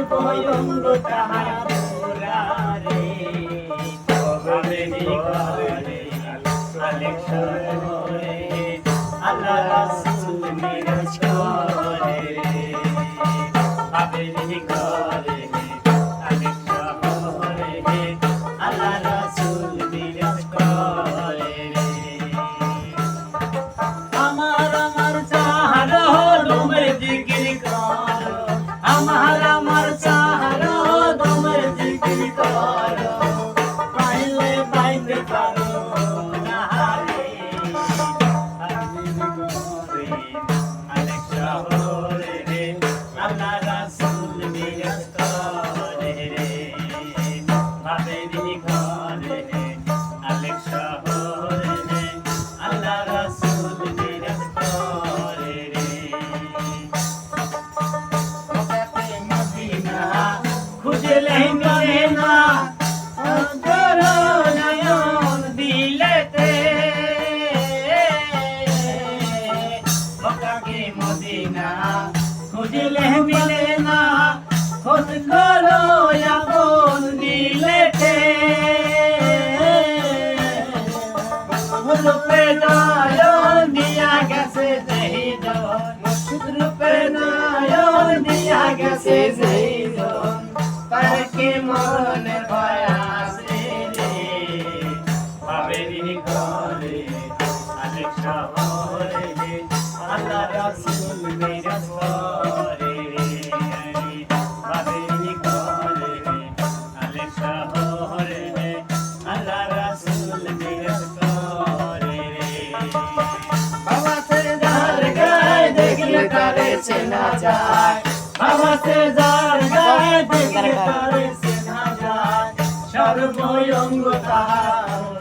সর্বঙ্গ তাহার পুরা রে ভাবেরি করে আলেকশন করে আল্লাহ রাসূল মিরাজ করে ভাবেরি করে আলেকশন করে আল্লাহ রাসূল মিরাজ করে আমার চাহার দমে জিকির করো আমার চাহার দমে জিকির করো পাইলে পাইতে পারো না রে আলেক শহরে রে আল্লাহ রাসূল মিরাজ করে রে ভাবেরি ঘরে রে আলেক শহরে রে আল্লাহ রাসূল মিরাজ করে রে মদিনা খুঁজলে মিলে না অন্তরো নয়ন দিলেতে মক্কাকে মদিনা খুঁজলে মিলে না খোঁজ করো আপন দিলেতে রূপে নয়ন দিয়া গেছে যেই জন রূপে নয়ন দিয়া গেছে যেই জন তার কি মনে ভয় আসে রে ভাবেরি ঘরে আলেক শহরে রে আল্লাহ রাসূল মিরাজ করে রে ভাবেরি ঘরে রে আলেক শহরে রে আল্লাহ রাসূল মিরাজ করে রে বাবা সে যার গায়ে দেখলে তারে চেনা যায় বাবা সে যার গায়ে দেখলে তারে চেনা যায় সর্বঙ্গ তাহার